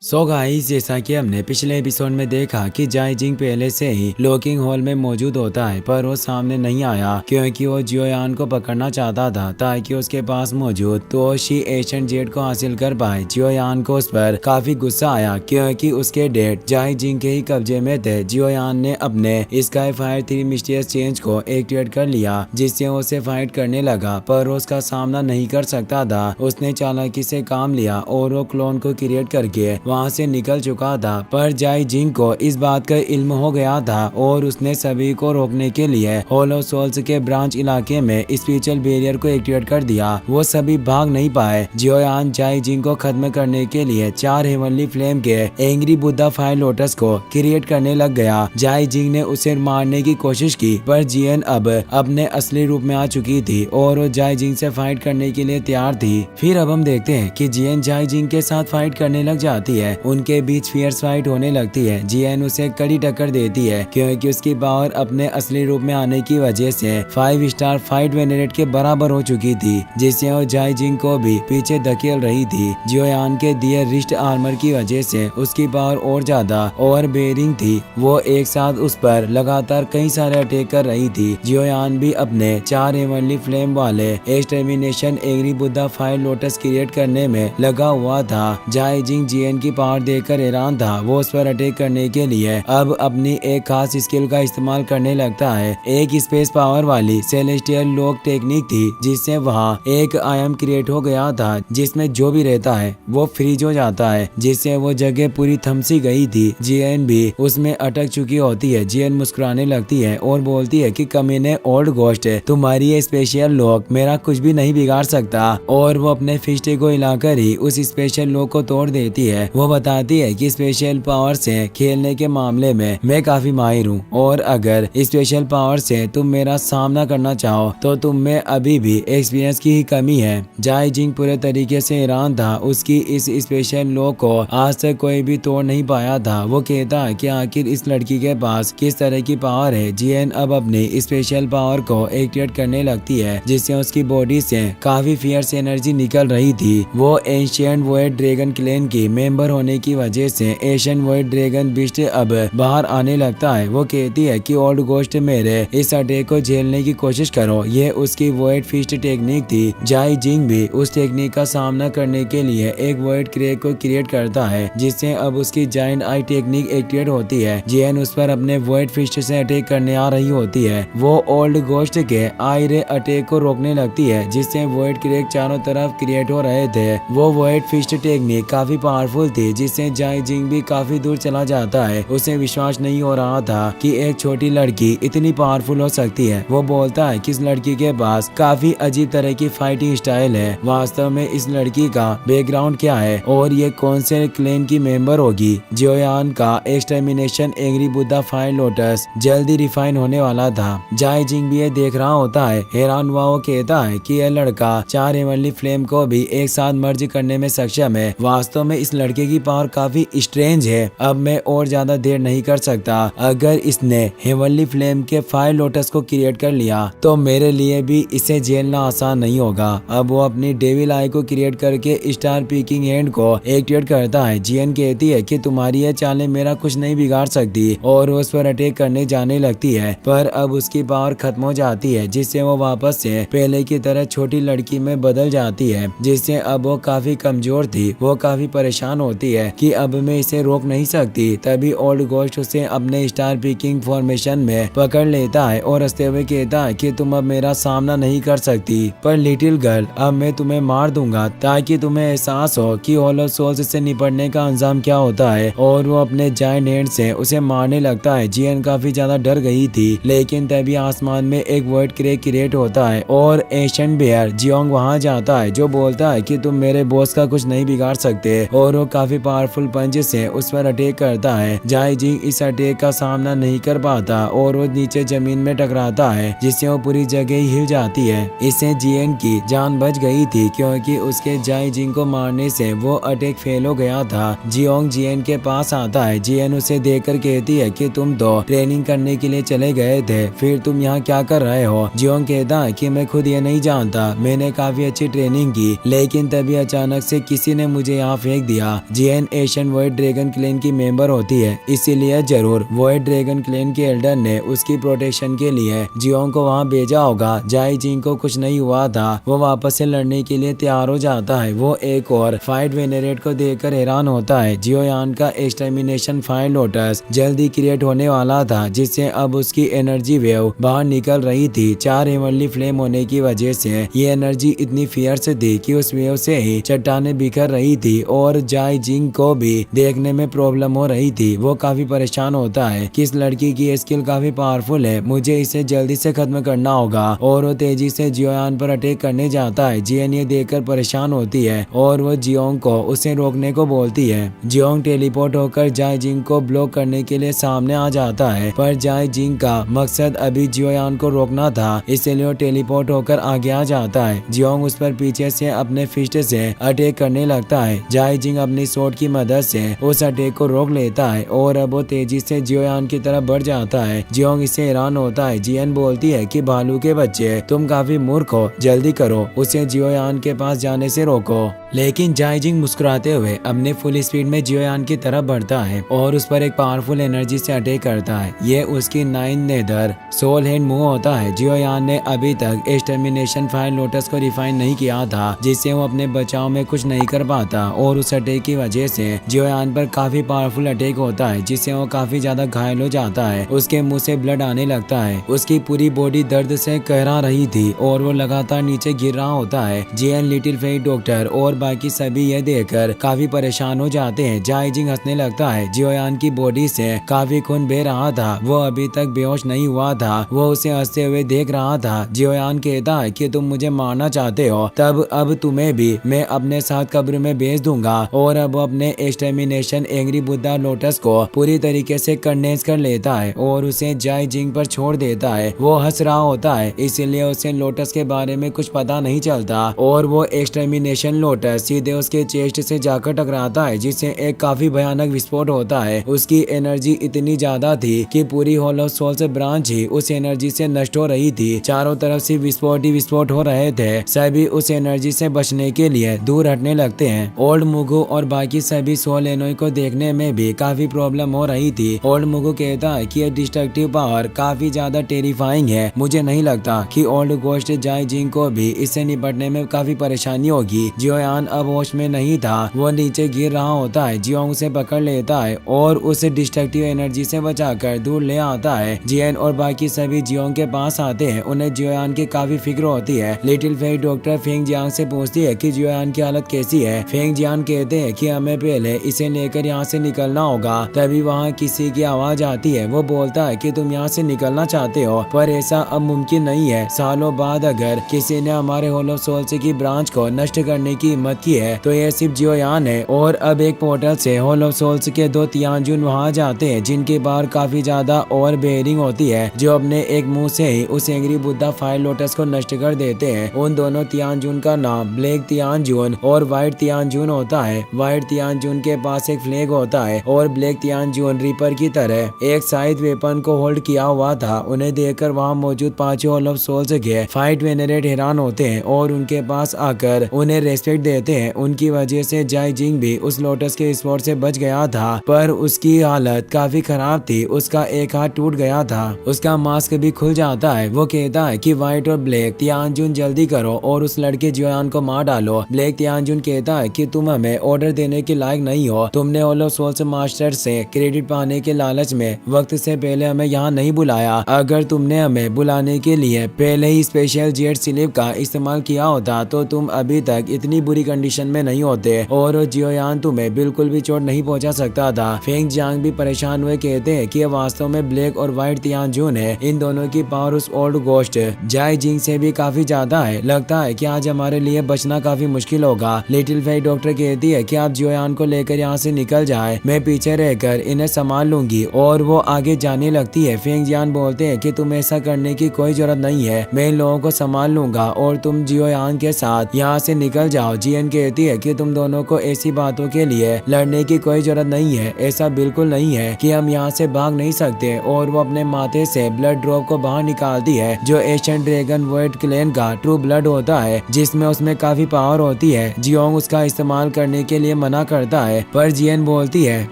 So guys, जैसा कि हमने पिछले एपिसोड में देखा कि जाई जिंग पहले से ही लॉकिंग हॉल में मौजूद होता है, पर वो सामने नहीं आया क्योंकि वो जियोयान को पकड़ना चाहता था ताकि उसके पास मौजूद तोशी एशियन जेट को हासिल कर पाए। जियोयान को उस पर काफी गुस्सा आया क्योंकि उसके डेट जाई जिंग के ही कब्जे में थे। जियोयान ने अपने स्काई फायर 3 मिस्टीरियस चेंज को एक्टिवेट कर लिया जिससे उसे फाइट करने लगा, पर उसका सामना नहीं कर सकता था। उसने चालाकी से काम लिया और वो क्लोन को क्रिएट करके वहां से निकल चुका था, पर जाई जिंग को इस बात का इल्म हो गया था और उसने सभी को रोकने के लिए होलो सोल्स के ब्रांच इलाके में स्पिरिचुअल बैरियर को एक्टिवेट कर दिया। वो सभी भाग नहीं पाए। जियोयान जाई जिंग को खत्म करने के लिए 4 हेवनली फ्लेम के एंग्री बुद्धा फायर लोटस को क्रिएट करने लग गया। जाई जिंग ने उसे मारने की कोशिश की, पर जियन अब अपने असली रूप में आ चुकी थी और वो जाई जिंग से फाइट करने के लिए तैयार थी। फिर अब हम देखते हैं कि जियन जाई जिंग के साथ फाइट करने लग जाती है। उनके बीच फियर्स फाइट होने लगती है। जियन उसे कड़ी टक्कर देती है क्योंकि उसकी पावर अपने असली रूप में आने की वजह से 5 स्टार फाइट वेनरेट के बराबर हो चुकी थी, जिससे वो जाई जिंग को भी पीछे धकेल रही थी। जियोयान के दिए रिस्ट आर्मर की वजह से उसकी पावर और ज्यादा ओवर बेरिंग थी। वो एक साथ उस पर लगातार कई सारे अटैक कर रही थी। जियोयान भी अपने 4 हेवनली फ्लेम वाले extermination angry Buddha fire lotus create करने में लगा हुआ था। जाई जिंग जियन की पावर देखकर हैरान था। वो उस पर अटैक करने के लिए अब अपनी एक खास स्किल का इस्तेमाल करने लगता है। एक स्पेस पावर वाली सेलेस्टियल लॉक टेक्निक थी जिससे वहाँ एक आयाम क्रिएट हो गया था जिसमें जो भी रहता है वो फ्रीज हो जाता है, जिससे वो जगह पूरी थमसी गई थी। जियन भी उसमें अटक चुकी होती है। जियन मुस्कुराने लगती है और बोलती है कि कमीने ओल्ड घोस्ट है, तुम्हारी ये स्पेशल लॉक मेरा कुछ भी नहीं बिगाड़ सकता, और वो अपने फिस्ट को हिलाकर ही उस स्पेशल लॉक को तोड़ देती है। वो बताती है कि स्पेशल पावर से खेलने के मामले में मैं काफी माहिर हूँ और अगर स्पेशल पावर से तुम मेरा सामना करना चाहो तो तुम में अभी भी एक्सपीरियंस की ही कमी है। जाई जिंग पूरे तरीके से हैरान था। उसकी इस स्पेशल लॉ को आज तक कोई भी तोड़ नहीं पाया था। वो कहता है कि आखिर इस लड़की के पास किस तरह की पावर है। जियन अब अपनी स्पेशल पावर को एक्टिवेट करने लगती है जिससे उसकी बॉडी से काफी फियर्स एनर्जी निकल रही थी। वो एंशिएंट वॉइड ड्रैगन क्लैन की मेंबर होने की वजह से एशियन वॉइड ड्रैगन बिस्ट अब बाहर आने लगता है। वो कहती है कि ओल्ड घोस्ट मेरे इस अटैक को झेलने की कोशिश करो। ये उसकी वॉइड फिस्ट टेक्निक थी। जाई जिंग भी उस टेक्निक का सामना करने के लिए एक वॉइड क्रेक को क्रिएट करता है जिससे अब उसकी जाइंट आई टेक्निक एक्टिवेट होती है। जियन उस पर अपने वॉइड फिस्ट से अटैक करने आ रही होती है। वो ओल्ड घोस्ट के आई रे अटैक को रोकने लगती है जिससे वॉइड क्रेक चारों तरफ क्रिएट हो रहे थे। वो वॉइड फिस्ट टेक्निक काफी पावरफुल थी जिससे जाई जिंग भी काफी दूर चला जाता है। उसे विश्वास नहीं हो रहा था कि एक छोटी लड़की इतनी पावरफुल हो सकती है। वो बोलता है कि इस लड़की के पास काफी अजीब तरह की फाइटिंग स्टाइल है। वास्तव में इस लड़की का बैकग्राउंड क्या है और ये कौन से क्लैन की मेंबर होगी। जियोयान का extermination angry Buddha fire lotus जल्दी रिफाइन होने वाला था। जाई जिंग भी ये देख रहा होता है। हैरान हुआ वो कहता है कि यह लड़का 4 हेवनली फ्लेम को भी एक साथ मर्ज करने में सक्षम है। वास्तव में इस लड़के की पावर काफी स्ट्रेंज है। अब मैं और ज्यादा देर नहीं कर सकता। अगर इसने हेवनली फ्लेम के फायर लोटस को क्रिएट कर लिया तो मेरे लिए भी इसे झेलना आसान नहीं होगा। अब वो अपनी डेविल आई को क्रिएट करके स्टार पीकिंग हैंड को एक्टिवेट करता है। जियन कहती है कि तुम्हारी ये चालें मेरा कुछ नहीं बिगाड़ सकती और उस पर अटैक करने जाने लगती है, पर अब उसकी पावर खत्म हो जाती है जिससे वो वापस से पहले की तरह छोटी लड़की में बदल जाती है, जिससे अब वो काफी कमजोर थी। वो काफी परेशान होती है कि अब मैं इसे रोक नहीं सकती। तभी ओल्ड घोस्ट उसे अपने स्टार पिकिंग फॉर्मेशन में पकड़ लेता है और हंसते हुए कहता है कि तुम अब मेरा सामना नहीं कर सकती, पर लिटिल गर्ल अब मैं तुम्हें मार दूंगा ताकि तुम्हें एहसास हो कि होलो सोल्स से निपटने का अंजाम क्या होता है। और वो अपने जायंट हैंड से उसे मारने लगता है। जियन काफी ज्यादा डर गई थी, लेकिन तभी आसमान में एक वर्ड क्रेक क्रिएट होता है और एशियन बेयर जियोंग वहां जाता है जो बोलता है कि तुम मेरे बॉस का कुछ नहीं बिगाड़ सकते, और वो काफी पावरफुल पंच से उस पर अटैक करता है। जाई जिंग इस अटैक का सामना नहीं कर पाता और वो नीचे जमीन में टकराता है जिससे वो पूरी जगह ही हिल जाती है। इससे जियन की जान बच गई थी क्योंकि उसके जाई जिंग को मारने से वो अटैक फेल हो गया था। जियोंग जियन के पास आता है। जियन उसे देखकर कहती है कि तुम तो ट्रेनिंग करने के लिए चले गए थे, फिर तुम यहाँ क्या कर रहे हो। जियोंग कहता है कि मैं खुद ये नहीं जानता, मैंने काफी अच्छी ट्रेनिंग की, लेकिन तभी अचानक से किसी ने मुझे यहाँ फेंक दिया। जियन एशियन वॉइड ड्रैगन क्लैन की मेंबर होती है, इसीलिए जरूर वॉइड ड्रैगन क्लैन के एल्डर ने उसकी प्रोटेक्शन के लिए जियोंग को वहाँ भेजा होगा। जाई जिंग को कुछ नहीं हुआ था, वो वापस से लड़ने के लिए तैयार हो जाता है। वो एक और फाइट वेनेरेट को देखकर हैरान होता है। जियोयान का एक्सटर्मिनेशन फायर लोटस जल्दी क्रिएट होने वाला था, जिससे अब उसकी एनर्जी वेव बाहर निकल रही थी। 4 हेवनली फ्लेम होने की वजह से ये एनर्जी इतनी फियर्स थी कि उस वेव से ही चट्टानें बिखर रही थी और जाई जिंग को भी देखने में प्रॉब्लम हो रही थी। वो काफी परेशान होता है कि इस लड़की की स्किल काफी पावरफुल है, मुझे इसे जल्दी से खत्म करना होगा और वो तेजी से जियोयान पर अटैक करने जाता है। जियन ये देखकर परेशान होती है और वो जियोंग को उसे रोकने को बोलती है। जियोंग टेलीपोर्ट होकर जाई जिंग को ब्लॉक करने के लिए सामने आ जाता है, पर जाई जिंग का मकसद अभी जियोयान को रोकना था, इसलिए वो टेलीपोर्ट होकर आगे आ जाता है। जियोंग उस पर पीछे से अपने फिस्ट से अटैक करने लगता है। जाई जिंग अपनी स्वॉर्ड की मदद से उस अटैक को रोक लेता है और अब वो तेजी से जियोयान की तरफ बढ़ जाता है। जियोंग इससे हैरान होता है। जियन बोलती है कि भालू के बच्चे, तुम काफी मूर्ख हो, जल्दी करो, उसे जियोयान के पास जाने से रोको। लेकिन जाई जिंग मुस्कुराते हुए अपने फुल स्पीड में जियोयान की तरफ बढ़ता है और उस पर एक पावरफुल एनर्जी से अटैक करता है। ये उसकी 9 नेदर सोल हैंड मूव होता है। जियोयान ने अभी तक एक्सटर्मिनेशन फायर लोटस को रिफाइन नहीं किया था, जिससे वो अपने बचाव में कुछ नहीं कर पाता और उस अटैक की वजह से जियोयान पर काफी पावरफुल अटैक होता है, जिससे वो काफी ज्यादा घायल हो जाता है। उसके मुंह से ब्लड आने लगता है। उसकी पूरी बॉडी दर्द से कहरा रही थी और वो लगातार नीचे गिर रहा होता है। जियन, लिटिल फेट डॉक्टर और बाकी सभी यह देखकर काफी परेशान हो जाते हैं। जाई जिंग हंसने लगता है। जियोयान की बॉडी से काफी खून बह रहा था, वो अभी तक बेहोश नहीं हुआ था। वो उसे हंसते हुए देख रहा था। जियोयान कहता है कि तुम मुझे मारना चाहते हो, तब अब तुम्हें भी मैं अपने साथ कब्र में भेज दूंगा। और अब वो अपने एक्सटर्मिनेशन एंग्री बुद्धा लोटस को पूरी तरीके से कंडेंस कर लेता है और उसे जाई जिंग पर छोड़ देता है। वो हंस रहा होता है, इसलिए उसे लोटस के बारे में कुछ पता नहीं चलता और वो एक्सटर्मिनेशन लोटस सीधे उसके चेस्ट से जाकर टकराता है, जिससे एक काफी भयानक विस्फोट होता है। उसकी एनर्जी इतनी ज्यादा थी कि पूरी होलो सोल्स ब्रांच ही उस एनर्जी से नष्ट हो रही थी। चारों तरफ से विस्फोट ही विस्फोट हो रहे थे। सभी उस एनर्जी से बचने के लिए दूर हटने लगते हैं। ओल्ड मुगु और बाकी सभी सोल एनोई को देखने में भी काफी प्रॉब्लम हो रही थी। ओल्ड मुगु कहता है कि ये डिस्ट्रक्टिव पावर काफी ज्यादा टेरिफाइंग है, मुझे नहीं लगता कि ओल्ड गोस्ट जाई जिंग को भी इससे निपटने में काफी परेशानी होगी। जियोयान अब होश में नहीं था, वो नीचे गिर रहा होता है। जियोंग उसे पकड़ लेता है और उसे डिस्ट्रक्टिव एनर्जी से बचाकर दूर ले आता है। जियन और बाकी सभी जियोंग के पास आते हैं। उन्हें जियोयान की काफी फिक्र होती है। Little fate doctor Feng Jiang से पूछती है कि जियोयान की हालत कैसी है। फेंग जियांग कहते हैं कि हमें पहले इसे लेकर यहाँ से निकलना होगा। तभी वहाँ किसी की आवाज आती है। वो बोलता है कि तुम यहाँ से निकलना चाहते हो, पर ऐसा अब मुमकिन नहीं है। सालों बाद अगर किसी ने हमारे होलो सोल्स की ब्रांच को नष्ट करने की हिम्मत की है तो ये सिर्फ जियोयान है। और अब एक पोर्टल से होलो सोल्स के 2 तियानजुन वहाँ जाते हैं, जिनके बाहर काफी ज्यादा ओवर बेयरिंग होती है, जो अपने एक मुंह से ही उस एंग्री बुद्धा फायर लोटस को नष्ट कर देते हैं। उन दोनों तियानजुन का नाम ब्लैक तियानजुन और व्हाइट तियानजुन होता है। व्हाइट तियानजुन के पास एक फ्लैग होता है और ब्लैक तियानजुन रीपर की तरह एक साइड वेपन को होल्ड किया हुआ था। उन्हें देखकर वहाँ मौजूद 5 होलो सोल्स के फाइट वेनरेट हैरान होते हैं और उनके पास आकर उन्हें रेस्पेक्ट देते हैं। उनकी वजह से जाई जिंग भी उस लोटस के स्पॉट से बच गया था, पर उसकी हालत काफी खराब थी। उसका एक हाथ टूट गया था, उसका मास्क भी खुल जाता है। वो कहता है कि व्हाइट और ब्लैक तियानजुन जल्दी करो और उस लड़के जियोयान को मार डालो। ब्लैक तियानजुन कहता है कि तुम हमें ऑर्डर देने के लायक नहीं हो, तुमने होलो सोल्स मास्टर से क्रेडिट पाने के लालच में वक्त से पहले हमें यहाँ नहीं बुलाया। अगर तुमने हमें बुलाने के लिए पहले ही स्पेशल जेट स्लिप का इस्तेमाल किया होता तो तुम अभी तक इतनी बुरी कंडीशन में नहीं होते और जियोयान तुम्हें बिल्कुल भी चोट नहीं पहुंचा सकता था। फेंग जियांग भी परेशान हुए कहते हैं कि ये वास्तव में ब्लैक और व्हाइट तियानजुन है। इन दोनों की पावर उस ओल्ड गोस्ट जाई जिंग से भी काफी ज्यादा है। लगता है कि आज हमारे लिए बचना काफी मुश्किल होगा। लिटिल फेट डॉक्टर कहती है कि आप जियोयान को लेकर यहाँ से निकल जाए, मैं पीछे रहकर इन्हें संभाल लूंगी, और वो आगे जाने लगती है। फेंग जियान बोलते हैं कि तुम ऐसा करने की कोई जरूरत नहीं है, मैं इन लोगों को संभाल लूंगा और तुम जियोयान के साथ यहाँ से निकल जाओ। जियान जियन कहती है कि तुम दोनों को ऐसी बातों के लिए लड़ने की कोई जरूरत नहीं है, ऐसा बिल्कुल नहीं है कि हम यहाँ से भाग नहीं सकते। और वो अपने माथे से ब्लड ड्रॉप को बाहर निकालती है जो एशियन ड्रैगन वर्ल्ड क्लैन का ट्रू ब्लड होता है, जिसमें उसमें काफी पावर होती है। जियोंग उसका इस्तेमाल करने के लिए मना करता है, पर जियन बोलती है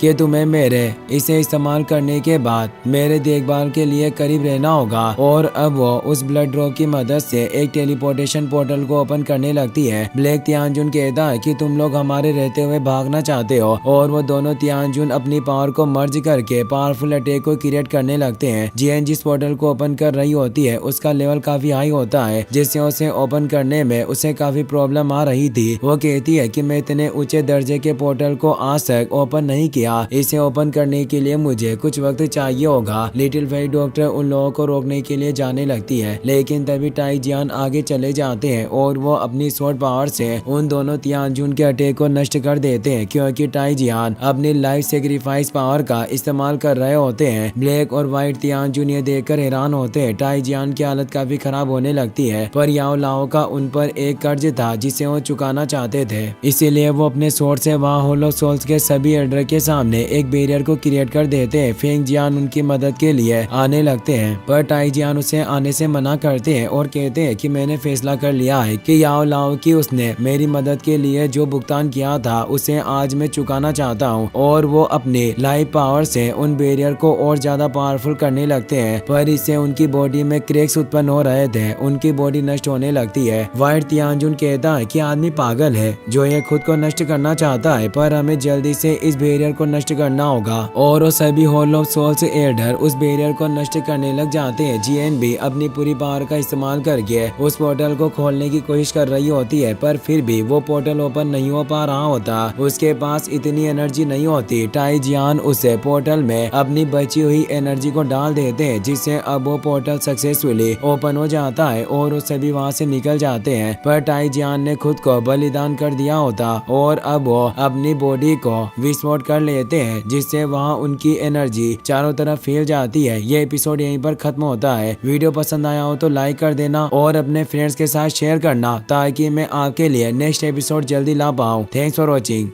कि तुम्हें मेरे इसे इस्तेमाल करने के बाद मेरे देखभाल के लिए करीब रहना होगा। और अब वो उस ब्लड ड्रॉप की मदद से एक टेलीपोर्टेशन पोर्टल को ओपन करने लगती है। ब्लैक तियानजुन कहता है कि तुम लोग हमारे रहते हुए भागना चाहते हो, और वो दोनों तियानजुन अपनी पावर को मर्ज करके पावरफुल अटैक को क्रिएट करने लगते हैं। जियन जिस पोर्टल को ओपन कर रही होती है उसका लेवल काफी हाई होता है, जिससे उसे ओपन करने में उसे काफी प्रॉब्लम आ रही थी। वो कहती है कि मैं इतने ऊंचे दर्जे के पोर्टल को आज तक ओपन नहीं किया, इसे ओपन करने के लिए मुझे कुछ वक्त चाहिए होगा। लिटिल फेरी डॉक्टर उन लोगों को रोकने के लिए जाने लगती है, लेकिन तभी टाई जियान आगे चले जाते हैं और वो अपनी स्वॉर्ड पावर से उन दोनों तियानजुन के अटैक को नष्ट कर देते हैं, क्योंकि टाई जियान अपनी लाइफ सेक्रीफाइस पावर का इस्तेमाल कर रहे होते हैं। ब्लैक और व्हाइट तियानजुन ये देखकर हैरान होते हैं। टाई जियान की हालत काफी खराब होने लगती है, पर याओ लाओ का उन पर एक कर्ज था जिसे वो चुकाना चाहते थे, इसीलिए वो अपने स्वॉर्ड से वहाँ होलो सोल्स के सभी एल्डर के सामने एक बैरियर को क्रिएट कर देते हैं। फेंग जियान उनकी मदद के लिए आने लगते हैं, पर टाई जियान उसे आने से मना करते हैं और कहते हैं कि मैंने फैसला कर लिया है कि याओ लाओ की उसने मेरी मदद के लिए जो भुगतान किया था उसे आज मैं चुकाना चाहता हूँ। और वो अपनी लाइफ पावर से उन बैरियर को और ज्यादा पावरफुल करने लगते हैं, पर इससे उनकी बॉडी में क्रैक्स उत्पन्न हो रहे थे, उनकी बॉडी नष्ट होने लगती है। व्हाइट तियानजुन कहता है कि आदमी पागल है जो ये खुद को नष्ट करना चाहता है, पर हमें जल्दी से इस बैरियर को नष्ट करना होगा। और वो सभी होलो सोल्स एल्डर उस बैरियर को नष्ट करने लग जाते हैं। जियन भी अपनी पूरी पावर का इस्तेमाल करके उस पोर्टल को खोलने की कोशिश कर रही होती है, पर फिर भी वो पोर्टल ओपन नहीं हो पा रहा होता, उसके पास इतनी एनर्जी नहीं होती। टाई जियान उसे पोर्टल में अपनी बची हुई एनर्जी को डाल देते हैं, जिससे अब वो पोर्टल सक्सेसफुली ओपन हो जाता है और वो सभी वहाँ से निकल जाते हैं। पर टाई जियान ने खुद को बलिदान कर दिया होता और अब वो अपनी बॉडी को विस्फोट कर लेते हैं, जिससे वहाँ उनकी एनर्जी चारों तरफ फैल जाती है। ये एपिसोड यहीं पर खत्म होता है। वीडियो पसंद आया हो तो लाइक कर देना और अपने फ्रेंड्स के साथ शेयर करना, ताकि मैं आपके लिए नेक्स्ट एपिसोड जल्दी ला पाऊँ। Thanks for watching.